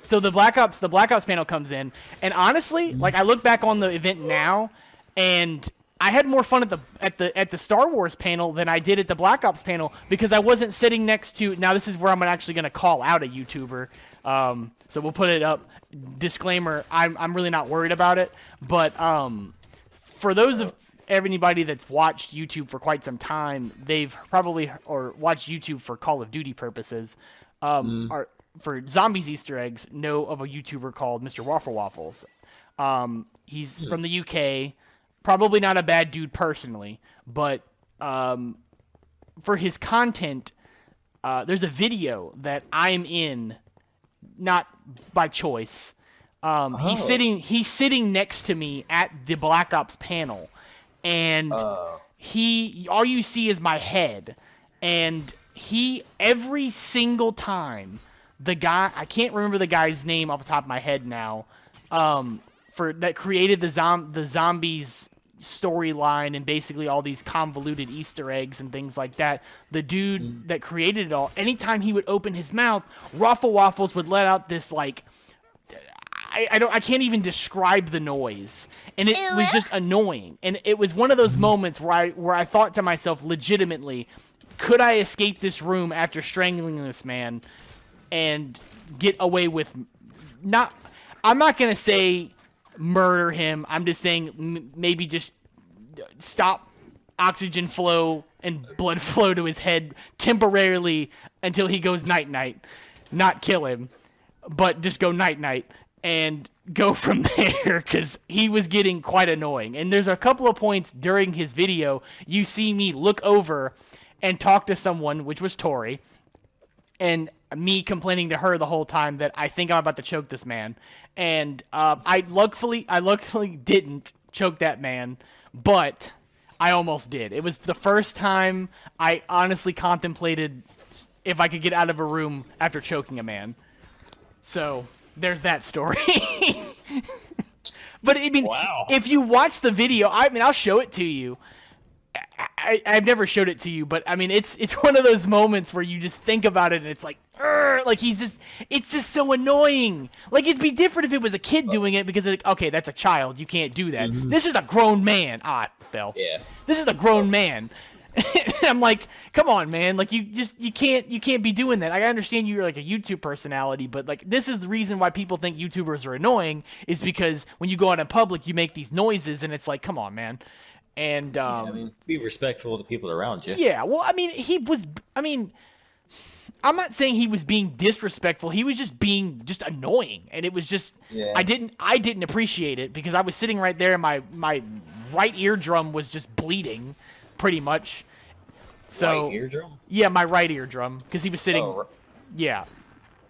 So the Black Ops panel comes in, and honestly, like I look back on the event now, and I had more fun at the Star Wars panel than I did at the Black Ops panel because I wasn't sitting next to. Now this is where I'm actually going to call out a YouTuber. So we'll put it up. Disclaimer: I'm really not worried about it, but for those of anybody that's watched YouTube for quite some time, they've probably or watched YouTube for Call of Duty purposes. Are for zombies Easter eggs, know of a YouTuber called Mr. Waffle Waffles. He's from the UK. Probably not a bad dude personally, but for his content, there's a video that I'm in, not by choice. He's sitting next to me at the Black Ops panel, and all you see is my head, and every single time. The guy, I can't remember the guy's name off the top of my head now, that created the zombies storyline and basically all these convoluted Easter eggs and things like that. The dude that created it all, anytime he would open his mouth, Waffle Waffles would let out this like, I can't even describe the noise, and it was just annoying. And it was one of those moments where I thought to myself, legitimately, could I escape this room after strangling this man? And get away with I'm not going to say murder him. I'm just saying maybe just stop oxygen flow and blood flow to his head temporarily until he goes night-night. Not kill him, but just go night-night and go from there because he was getting quite annoying. And there's a couple of points during his video you see me look over and talk to someone, which was Tori, and me complaining to her the whole time that I think I'm about to choke this man. And I luckily didn't choke that man, but I almost did. It was the first time I honestly contemplated if I could get out of a room after choking a man. So there's that story. But I mean, wow. If you watch the video, I'll show it to you. I've never showed it to you, but I mean, it's one of those moments where you just think about it and it's like, like it's just so annoying. Like it'd be different if it was a kid doing it because like, okay, that's a child, you can't do that. Mm-hmm. This is a grown man. Phil. Yeah. This is a grown man. I'm like, come on, man. Like you can't be doing that. I understand you're like a YouTube personality, but like this is the reason why people think YouTubers are annoying is because when you go out in public, you make these noises and it's like, come on, man. And I mean, be respectful of the people around you. Yeah, well, I mean, I'm not saying he was being disrespectful. He was just being annoying, and it was just I didn't appreciate it because I was sitting right there and my right eardrum was just bleeding pretty much. So Right eardrum? Yeah, my right eardrum because he was sitting yeah.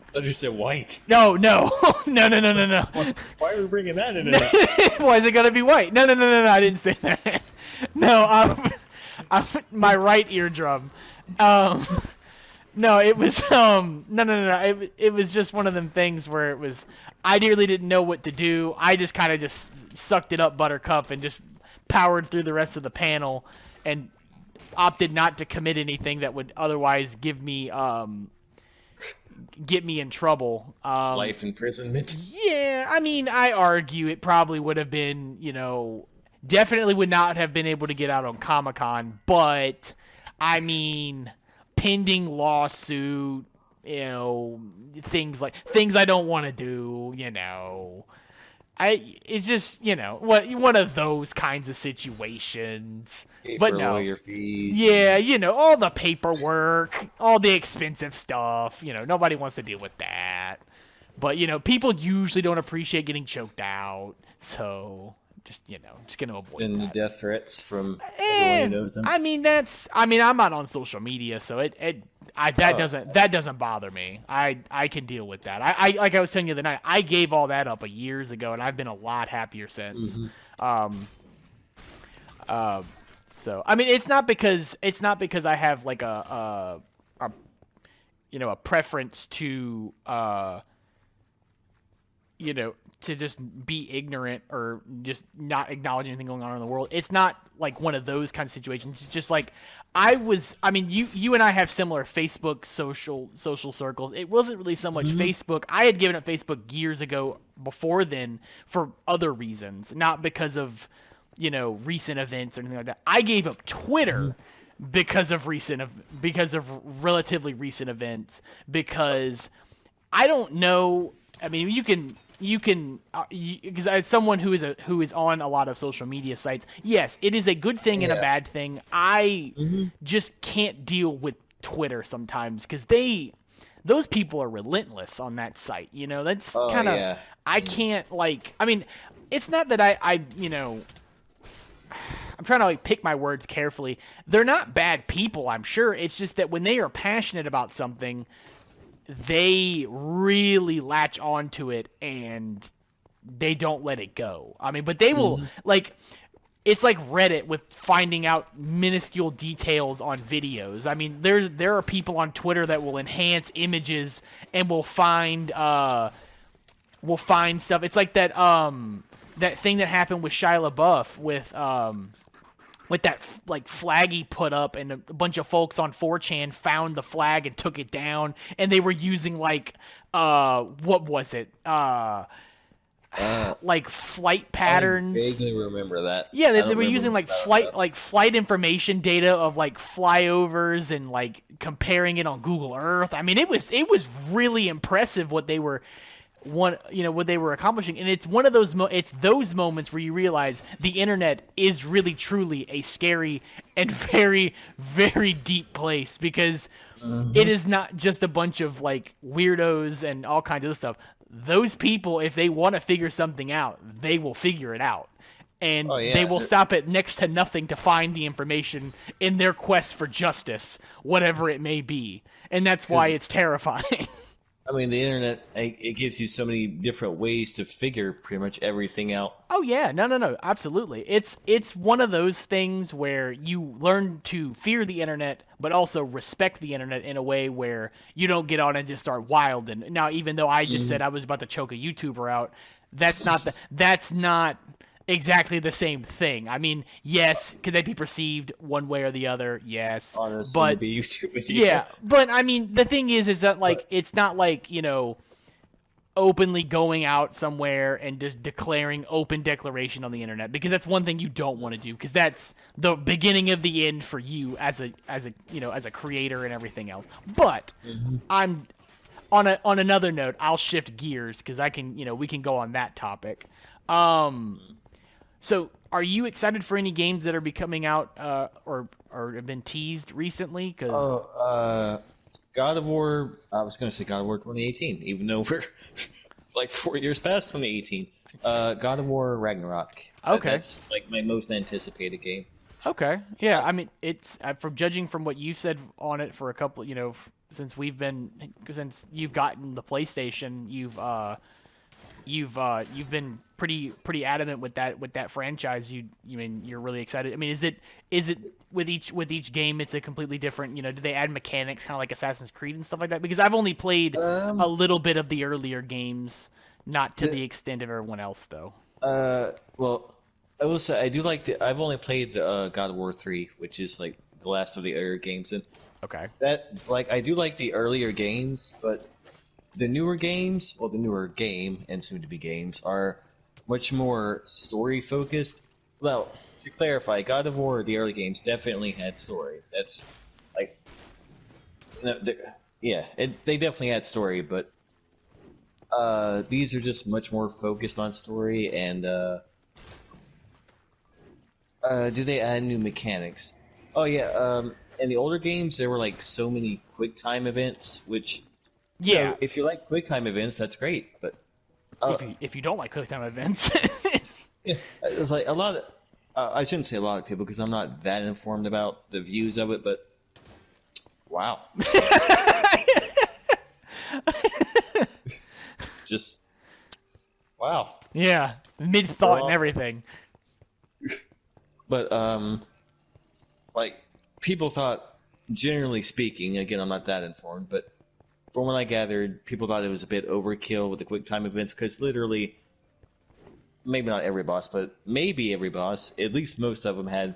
I thought you said white. No. no. Why are we bringing that into this? Why is it gonna be white? No, I didn't say that. No, my right eardrum. No, it was no. It was just one of them things where it was I really didn't know what to do. I just kind of just sucked it up, Buttercup, and just powered through the rest of the panel, and opted not to commit anything that would otherwise get me in trouble. Life imprisonment. Yeah, I mean, I argue it probably would have been, definitely would not have been able to get out on Comic-Con, but I mean, pending lawsuit, things I don't want to do, it's just, one of those kinds of situations. Pay But for no. lawyer fees. Yeah, all the paperwork, all the expensive stuff, nobody wants to deal with that. But, people usually don't appreciate getting choked out, so just going to avoid And that. the death threats from everyone who knows him. I mean, I'm not on social media, so that doesn't bother me. I can deal with that. I like I was telling you the night, I gave all that up years ago, and I've been a lot happier since. Mm-hmm. So I mean, it's not because I have like a preference to to just be ignorant or just not acknowledge anything going on in the world. It's not like one of those kind of situations. It's just like I mean, you and I have similar Facebook social circles. It wasn't really so much Facebook. I had given up Facebook years ago before then for other reasons, not because of, recent events or anything like that. I gave up Twitter because of relatively recent events, because I don't know. I mean, you can because as someone who is on a lot of social media sites, yes, it is a good thing and a bad thing. I just can't deal with Twitter sometimes because those people are relentless on that site. That's kind of I can't I mean, it's not that I'm trying to pick my words carefully. They're not bad people, I'm sure. It's just that when they are passionate about something, they really latch onto it and they don't let it go. I mean, but they will it's like Reddit with finding out minuscule details on videos. I mean, there are people on Twitter that will enhance images and will find stuff. It's like that thing that happened with Shia LaBeouf with that flag he put up, and a bunch of folks on 4chan found the flag and took it down, and they were using what was it? Flight patterns. I vaguely remember that. Yeah, they were using flight information data of flyovers and comparing it on Google Earth. I mean, it was really impressive what they were what they were accomplishing, and it's one of those those moments where you realize the internet is really truly a scary and very, very deep place, because it is not just a bunch of weirdos and all kinds of stuff. Those people, if they want to figure something out, they will figure it out, and they will stop at next to nothing to find the information in their quest for justice, whatever it may be, and that's why it's terrifying. I mean, the internet, it gives you so many different ways to figure pretty much everything out. Oh, yeah. No, absolutely. It's one of those things where you learn to fear the internet, but also respect the internet in a way where you don't get on and just start wilding. Now, even though I just said I was about to choke a YouTuber out, that's not exactly the same thing. I mean, yes, could they be perceived one way or the other? Yes. Honestly, but be YouTube video. Yeah, but I mean, the thing is that it's not openly going out somewhere and just declaring open declaration on the internet, because that's one thing you don't want to do, because that's the beginning of the end for you as a creator and everything else. But I'm on another note, I'll shift gears because we can go on that topic. So, are you excited for any games that are coming out or have been teased recently? God of War. I was going to say God of War 2018, even though we're 4 years past 2018. God of War Ragnarok. Okay, that's my most anticipated game. Okay, yeah. I mean, it's from judging from what you've said on it for a couple, since you've gotten the PlayStation, you've been pretty adamant with that franchise. You're really excited. I mean, is it with each game it's a completely different, do they add mechanics kind of like Assassin's Creed and stuff like that? Because I've only played a little bit of the earlier games, not to the extent of everyone else though. Well, I will say I've only played the God of War 3, which is the last of the earlier games, and okay, that I do like the earlier games, but the newer games, well, the newer game and soon-to-be games, are much more story-focused. Well, to clarify, God of War, the early games, definitely had story. That's, they definitely had story, but these are just much more focused on story, and do they add new mechanics? Oh, yeah, in the older games, there were, so many quick-time events, which... Yeah, if you like QuickTime events, that's great. But if you don't like QuickTime events, yeah, it's a lot of. I shouldn't say a lot of people because I'm not that informed about the views of it. But wow, just wow. Yeah, mid thought and everything. But people thought, generally speaking, again, I'm not that informed, but. From what I gathered, people thought it was a bit overkill with the quick time events, because literally, maybe not every boss, but maybe every boss, at least most of them had,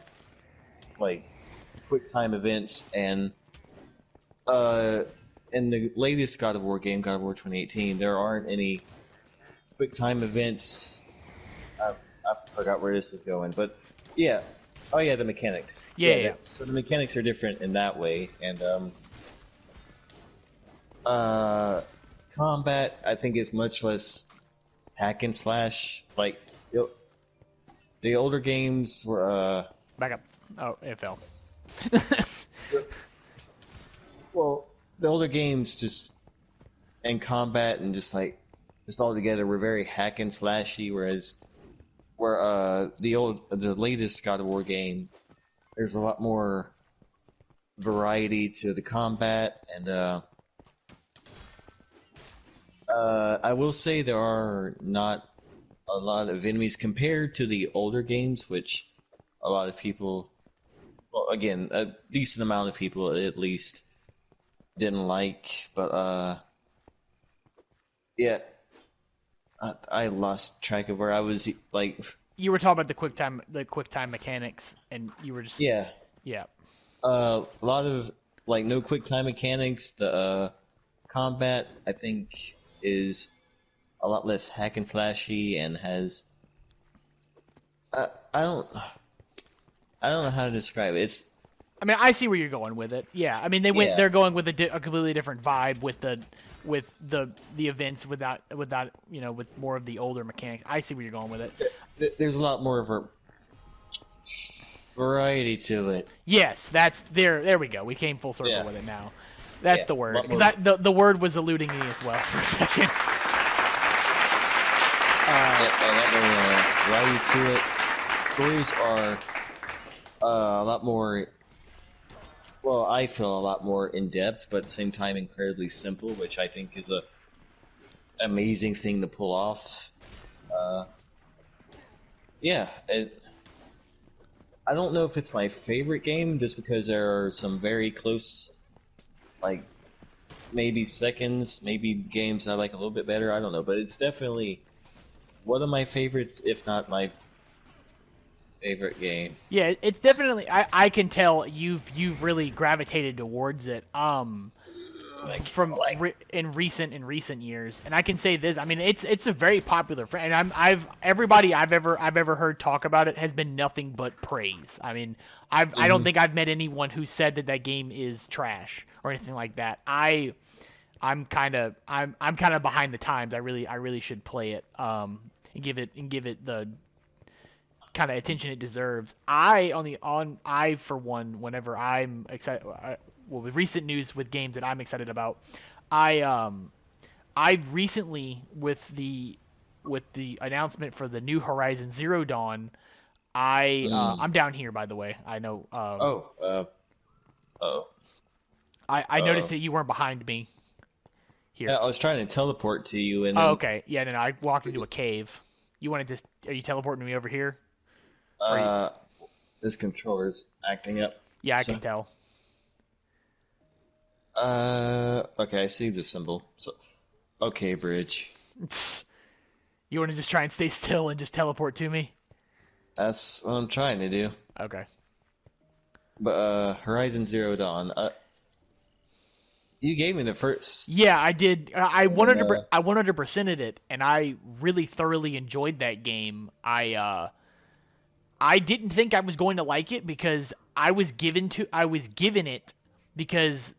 quick time events, and in the latest God of War game, God of War 2018, there aren't any quick time events. I forgot where this was going, but yeah. Oh yeah, the mechanics. Yeah. So the mechanics are different in that way, and combat I think is much less hack and slash. Like the older games were Back up. Oh, it fell. well, the older games just and combat and just all together were very hack and slashy, whereas the latest God of War game, there's a lot more variety to the combat, and I will say there are not a lot of enemies compared to the older games, which a lot of people, well, again, a decent amount of people at least didn't like, but yeah, I lost track of where I was. Like, you were talking about the quick time mechanics, and you were just yeah. A lot of no quick time mechanics. The combat I think is a lot less hack and slashy and has I don't know how to describe it. I mean, I see where you're going with it. Yeah, I mean, they're going with a completely different vibe with the events without with more of the older mechanics. I see where you're going with it. There's a lot more of a variety to it. Yes, that's there we go. We came full circle with it now. That's the word. Because the word was eluding me as well for a second. Variety to it. Stories are a lot more. Well, I feel a lot more in depth, but at the same time incredibly simple, which I think is a amazing thing to pull off. I don't know if it's my favorite game, just because there are some very close, maybe seconds, maybe games I like a little bit better. I don't know, but it's definitely one of my favorites, if not my favorite game. Yeah, it's definitely. I can tell you've really gravitated towards it. In recent years, and I can say this. I mean, it's a very popular and everybody I've ever heard talk about it has been nothing but praise. I mean, I don't think I've met anyone who said that game is trash or anything like that. I'm kind of behind the times. I really should play it. And give it the kind of attention it deserves. I for one, whenever I'm excited, with recent news with games that I'm excited about, I recently with the announcement for the new Horizon Zero Dawn, I'm down here, by the way. I know. I noticed that you weren't behind me. Here. Yeah, I was trying to teleport to you, and okay. Yeah, no, I walked into a cave. You want to are you teleporting me over here? This controller's acting up. Yeah, I can tell. Okay, I see the symbol. So, okay, bridge. You want to just try and stay still and just teleport to me? That's what I'm trying to do. Okay. But, Horizon Zero Dawn, you gave me the first. Yeah, I did. I 100%ed it, and I really thoroughly enjoyed that game. I didn't think I was going to like it because I was given it because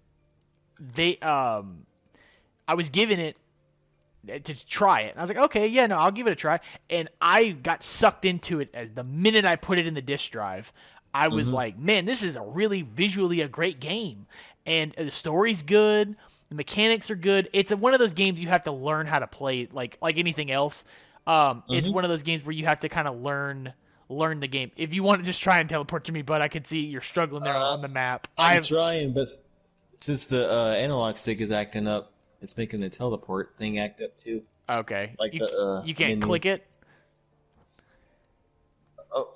I was given it to try it. And I was like, okay, yeah, no, I'll give it a try. And I got sucked into it as the minute I put it in the disk drive. I was like, man, this is visually a great game. And the story's good. The mechanics are good. It's one of those games you have to learn how to play, like anything else. It's one of those games where you have to kind of learn the game. If you want to just try and teleport to me, but I can see you're struggling there on the map. I'm trying, but since the analog stick is acting up, it's making the teleport thing act up too. Okay. Like you can't click it? Oh,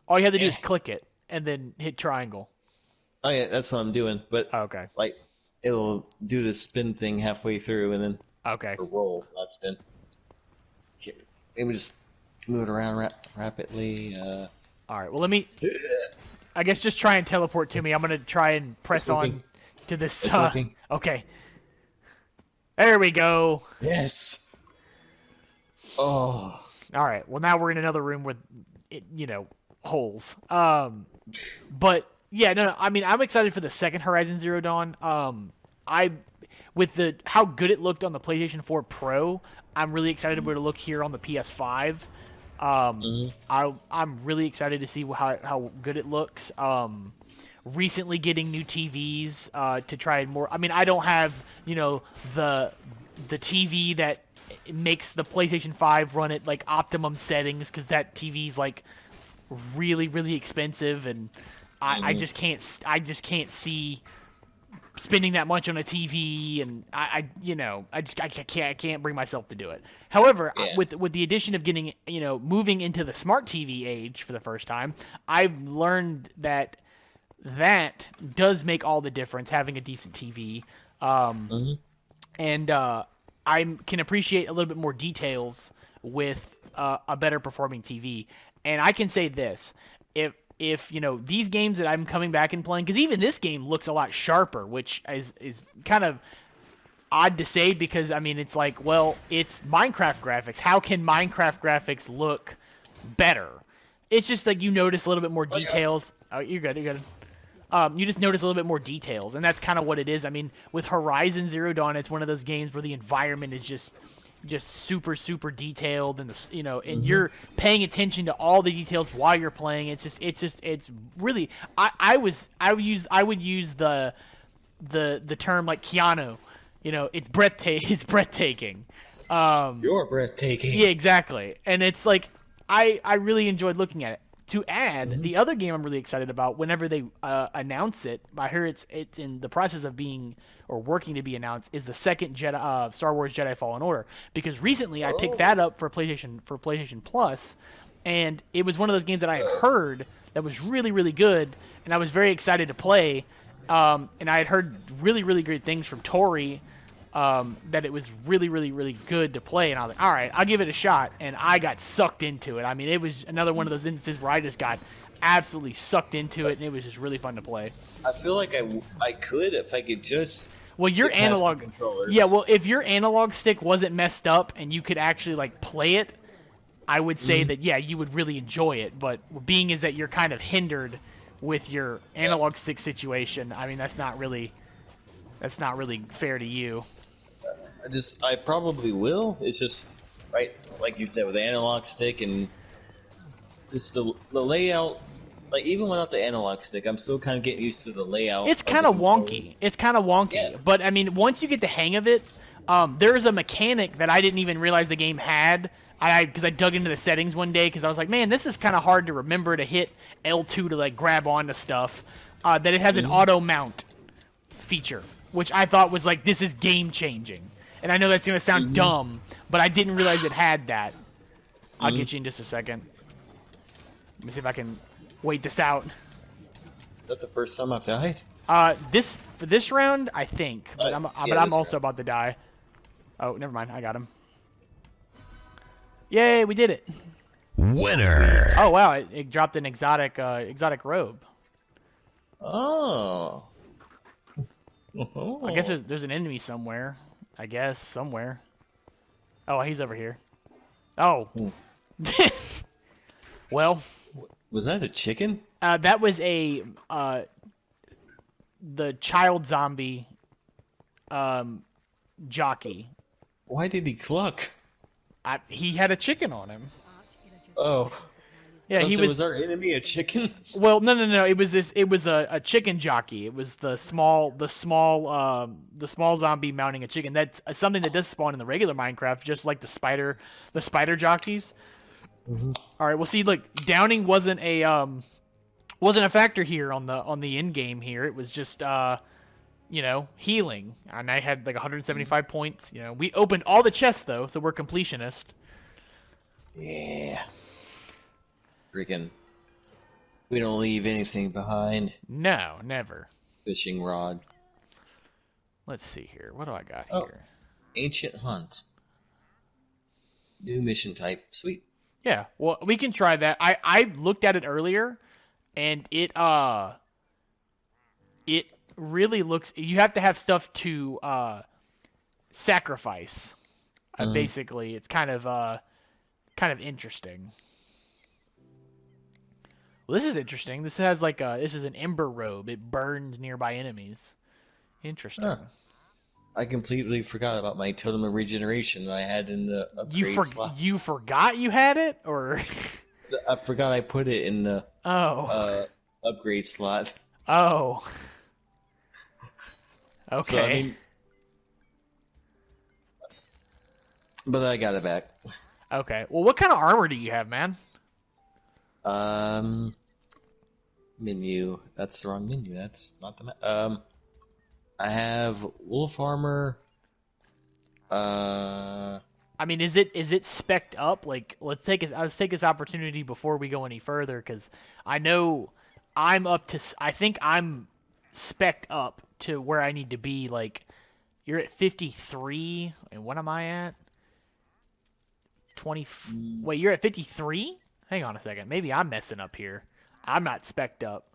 all you have to do is click it and then hit triangle. Oh yeah, that's what I'm doing. But okay, it'll do the spin thing halfway through and then or roll, not spin. Maybe just move it around rapidly. All right. Well, let me. I guess just try and teleport to me. I'm gonna try and press on to this. It's working. Okay. There we go. Yes. Oh. All right. Well, now we're in another room with, holes. But yeah, no. I mean, I'm excited for the second Horizon Zero Dawn. With how good it looked on the PlayStation 4 Pro, I'm really excited to look here on the PS5. I'm really excited to see how good it looks. Recently getting new TVs to try and more. I mean, I don't have the TV that makes the PlayStation 5 run at like optimum settings because that TV's like really really expensive, and I just can't see spending that much on a TV, and I can't bring myself to do it. However, with the addition of getting moving into the smart TV age for the first time, I've learned that does make all the difference, having a decent TV. And I can appreciate a little bit more details with a better performing TV. And I can say this, if these games that I'm coming back and playing, because even this game looks a lot sharper, which is kind of odd to say, because I mean it's like, well, it's Minecraft graphics. How can Minecraft graphics look better? It's just like you notice a little bit more details. Oh, you're good. You just notice a little bit more details, and that's kind of what it is. I mean, with Horizon Zero Dawn, it's one of those games where the environment is just super super detailed, and and you're paying attention to all the details while you're playing. It's really I would use the term like Keanu. It's breathtaking. You're breathtaking. Yeah, exactly. And it's like I really enjoyed looking at it. To add, the other game I'm really excited about, whenever they announce it, I hear it's in the process of being or working to be announced, is the second Star Wars Jedi Fallen Order. Because recently I picked that up for PlayStation Plus, and it was one of those games that I had heard that was really really good, and I was very excited to play. And I had heard really really great things from Tori. That it was really, really, really good to play, and I was like, all right, I'll give it a shot, and I got sucked into it. I mean, it was another one of those instances where I just got absolutely sucked into it, and it was just really fun to play. I feel like I could if I could just. Well, your analog controllers. Yeah, well, if your analog stick wasn't messed up and you could actually like play it, I would say that you would really enjoy it. But being is that you're kind of hindered with your analog stick situation, I mean, that's not really fair to you. I probably will. It's just, right, like you said, with the analog stick and just the layout. Like, even without the analog stick, I'm still kind of getting used to the layout. It's kind of wonky. Yeah. But, I mean, once you get the hang of it, there's a mechanic that I didn't even realize the game had. Because I dug into the settings one day, because I was like, man, this is kind of hard to remember to hit L2 to, like, grab onto stuff. That it has an auto mount feature, which I thought was like, this is game changing. And I know that's gonna sound dumb, but I didn't realize it had that. I'll get you in just a second. Let me see if I can wait this out. Is that the first time I've died? For this round, I think, but I'm also round. about to die. Oh, never mind, I got him. Yay, we did it. Winner. Oh wow, it dropped an exotic robe. Oh. I guess there's an enemy somewhere. Oh, he's over here. Oh. Well. Was that a chicken? That was the child zombie jockey. Why did he cluck? He had a chicken on him. Oh. Yeah, was our enemy a chicken? Well, no. It was a chicken jockey. It was the small zombie mounting a chicken. That's something that does spawn in the regular Minecraft, just like the spider jockeys. All right, well, see, look, downing wasn't a factor here on the end game here. It was just healing, and I had like 175 points. We opened all the chests though, so we're completionist. Yeah. Freaking. We don't leave anything behind. No, never. Fishing rod. Let's see here. What do I got here? Ancient Hunt. New mission type. Sweet. Yeah, well, we can try that. I looked at it earlier, and it really looks. You have to have stuff to sacrifice. Basically, it's kind of interesting. Well, this is interesting. This has like this is an ember robe. It burns nearby enemies. Interesting. Huh. I completely forgot about my totem of regeneration that I had in the upgrade slot. You forgot you had it, or I forgot I put it in the oh upgrade slot. oh okay. So I mean, but I got it back. Okay. Well, what kind of armor do you have, man? Menu. That's the wrong menu. That's not the. I have wolf armor. I mean, is it spec'd up? Like, let's take this opportunity before we go any further, because I know I'm up to. I think I'm spec'd up to where I need to be. Like, you're at 53, and what am I at? 20. Wait, you're at 53? Hang on a second. Maybe I'm messing up here. I'm not spec'd up.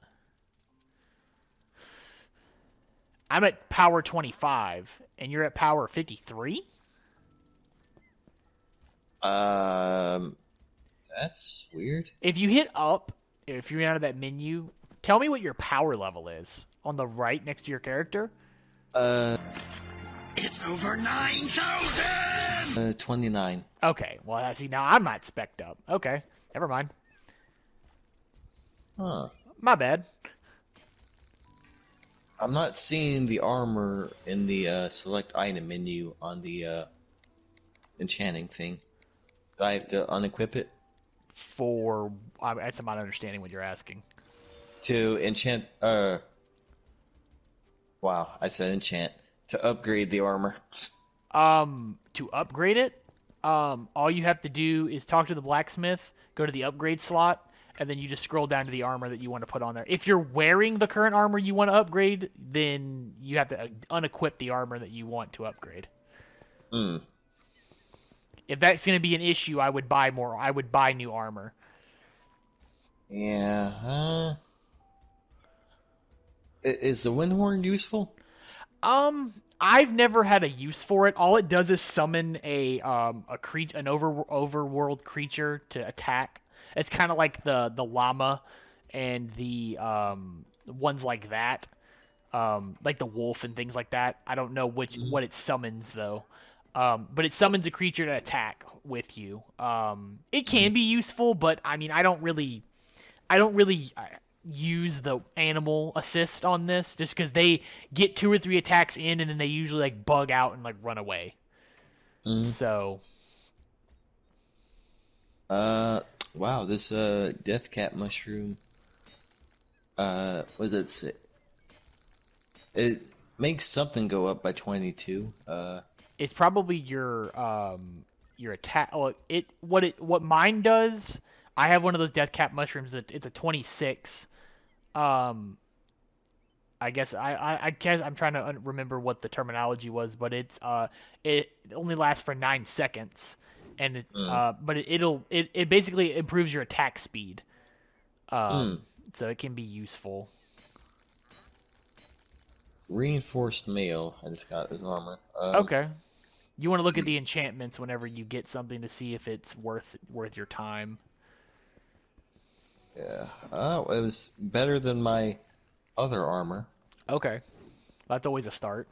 I'm at power 25, and you're at power 53? That's weird. If you hit up, if you're out of that menu, tell me what your power level is on the right next to your character. It's over 9,000! 29. Okay, well, see, now I'm not spec'd up. Okay, never mind. Huh. My bad. I'm not seeing the armor in the select item menu on the enchanting thing. Do I have to unequip it? I'm not understanding what you're asking. To enchant, wow, I said enchant. To upgrade the armor. To upgrade it, all you have to do is talk to the blacksmith, go to the upgrade slot, and then you just scroll down to the armor that you want to put on there. If you're wearing the current armor you want to upgrade, then you have to unequip the armor that you want to upgrade. Hmm. If that's going to be an issue, I would buy more. I would buy new armor. Yeah. Is the Windhorn useful? I've never had a use for it. All it does is summon an overworld creature to attack. It's kind of like the llama and the ones like that, like the wolf and things like that. I don't know what it summons though. But it summons a creature to attack with you. It can be useful, but I mean, I don't really use the animal assist on this just because they get 2 or 3 attacks in and then they usually like bug out and like run away. So. Wow, this death cap mushroom. What does it say? It makes something go up by 22. It's probably your attack. Oh, what mine does. I have one of those death cap mushrooms. It's a 26. I guess I'm trying to remember what the terminology was, but it only lasts for 9 seconds, and but it basically improves your attack speed. So it can be useful. Reinforced mail. I just got this armor. Okay. You want to look at the enchantments whenever you get something to see if it's worth your time. Yeah. It was better than my other armor. Okay. That's always a start.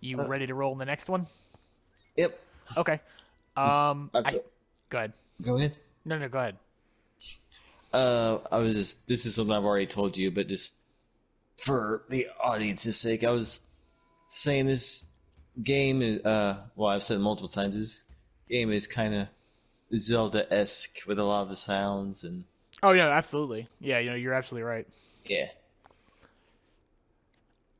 You ready to roll in the next one? Yep. Okay. Go ahead. Go ahead. No, go ahead. This is something I've already told you, but just for the audience's sake, I was saying this game is, well, I've said it multiple times, this game is kind of Zelda-esque with a lot of the sounds and... Oh, yeah, absolutely. Yeah, you're absolutely right. Yeah.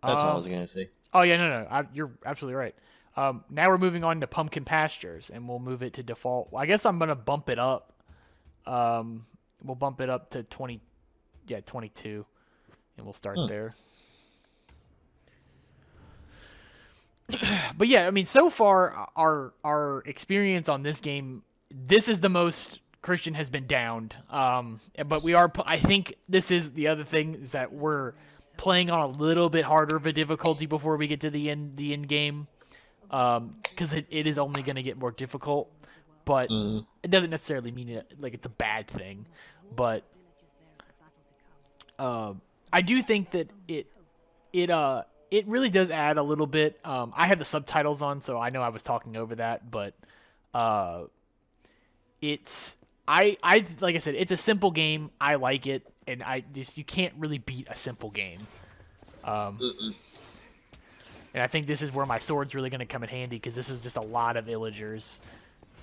That's all I was going to say. Oh, yeah, no, you're absolutely right. Now we're moving on to Pumpkin Pastures, and we'll move it to default. I guess I'm going to bump it up. We'll bump it up to 22, and we'll start there. But yeah, I mean, so far our experience on this game, this is the most Christian has been downed. But we are. I think this is the other thing is that we're playing on a little bit harder of a difficulty before we get to the end game. Because it is only going to get more difficult, but Mm. it doesn't necessarily mean like it's a bad thing. But I do think that it really does add a little bit. I had the subtitles on, so I know I was talking over that, but uh, it's I like I said, it's a simple game. I like it, and I just you can't really beat a simple game. Um, Mm-mm. and I think this is where my sword's really going to come in handy because this is just a lot of villagers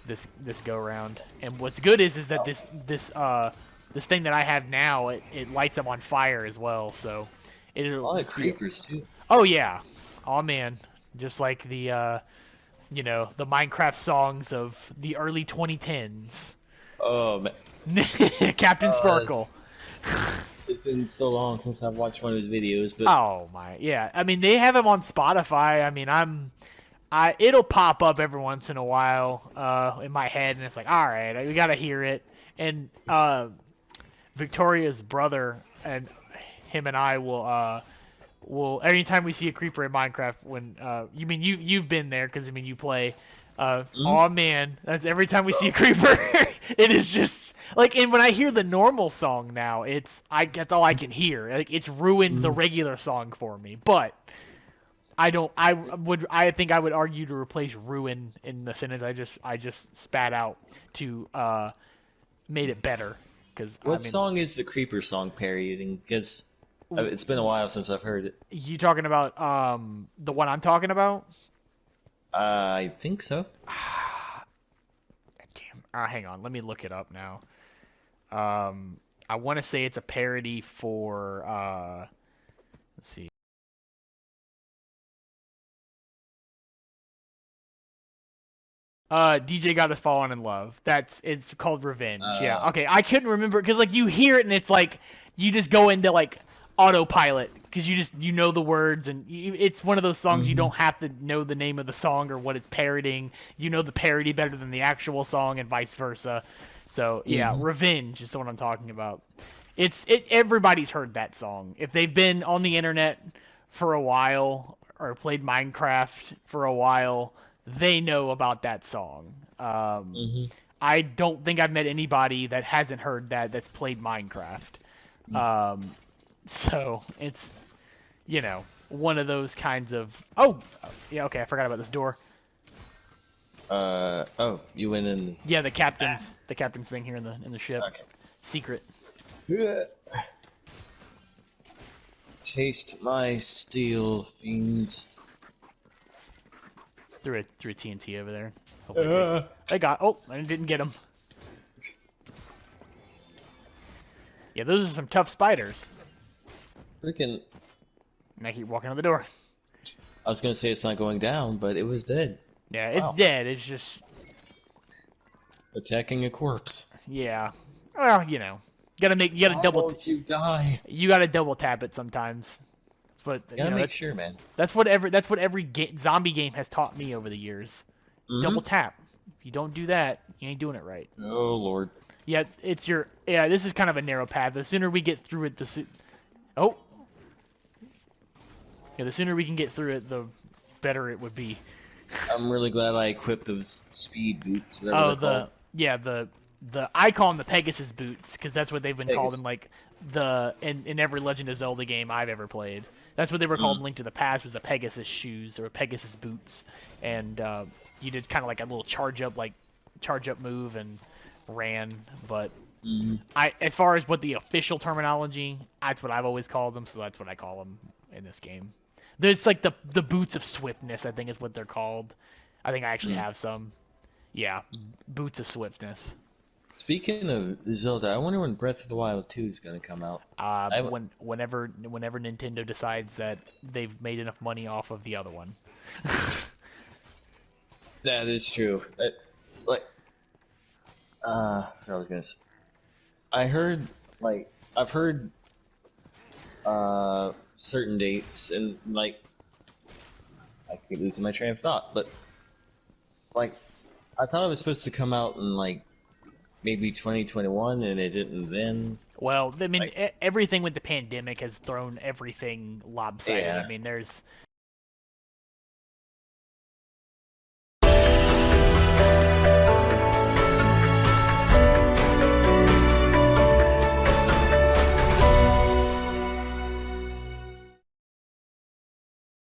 this go round. And what's good is that this thing that I have now it lights them on fire as well. So A it'll lot of creepers too. Oh yeah. Oh man. Just like the the Minecraft songs of the early 2010s. Oh man, Captain Oh, Sparkle. it's been so long since I've watched one of his videos, but Oh my. Yeah. I mean, they have him on Spotify. I mean, it'll pop up every once in a while in my head and it's like, "All right, we got to hear it." And Victoria's brother and him and I will anytime we see a creeper in Minecraft when you've been there because I mean you play oh man, that's every time we see a creeper it is just like, and when I hear the normal song now that's all I can hear. Like it's ruined the regular song for me. But I think I would argue to replace ruin in the sentence I just spat out to made it better because what song is the creeper song parodying? Because it's been a while since I've heard it. You talking about the one I'm talking about? I think so. Damn. Hang on. Let me look it up now. I want to say it's a parody for let's see. DJ Got Us Falling in Love. It's called Revenge. Yeah. Okay. I couldn't remember because like you hear it and it's like you just go into like autopilot because you know the words and it's one of those songs you don't have to know the name of the song or what it's parodying. You know the parody better than the actual song and vice versa. So yeah, Revenge is the one I'm talking about. Everybody's heard that song if they've been on the internet for a while or played Minecraft for a while. They know about that song. I don't think I've met anybody that hasn't heard that's played Minecraft. So it's, one of those kinds of. Oh, yeah. Okay, I forgot about this door. Oh, you went in. Yeah, the captain's thing here in the ship. Okay. Secret. Taste my steel, fiends. Threw a TNT over there. They got. Oh, I didn't get him. Yeah, those are some tough spiders. Freaking. And I keep walking on the door. I was gonna say it's not going down, but it was dead. Yeah, it's Wow. dead. It's just. Attacking a corpse. Yeah. Well, you gotta double. Won't you die? You gotta double tap it sometimes. That's what. Gotta make sure, man. That's what every zombie game has taught me over the years. Double tap. If you don't do that, you ain't doing it right. Oh lord. Yeah, this is kind of a narrow path. The sooner we get through it, oh. Yeah, the sooner we can get through it, the better it would be. I'm really glad I equipped those speed boots. I call them the Pegasus boots because that's what they've been called in Pegasus. like in every Legend of Zelda game I've ever played. That's what they were called in Link to the Past, was the Pegasus shoes or Pegasus boots, and you did kind of like a little charge up move and ran. But as far as what the official terminology, that's what I've always called them, so that's what I call them in this game. There's like the boots of swiftness, I think is what they're called. I think I actually have some. Yeah, boots of swiftness. Speaking of Zelda, I wonder when Breath of the Wild 2 is gonna come out. Whenever Nintendo decides that they've made enough money off of the other one. That is true. What I was gonna say. I've heard certain dates and like I keep losing my train of thought. But like, I thought it was supposed to come out in like maybe 2021, and it didn't then. Well, I mean, Like- everything with the pandemic has thrown everything lopsided. Yeah. I mean, there's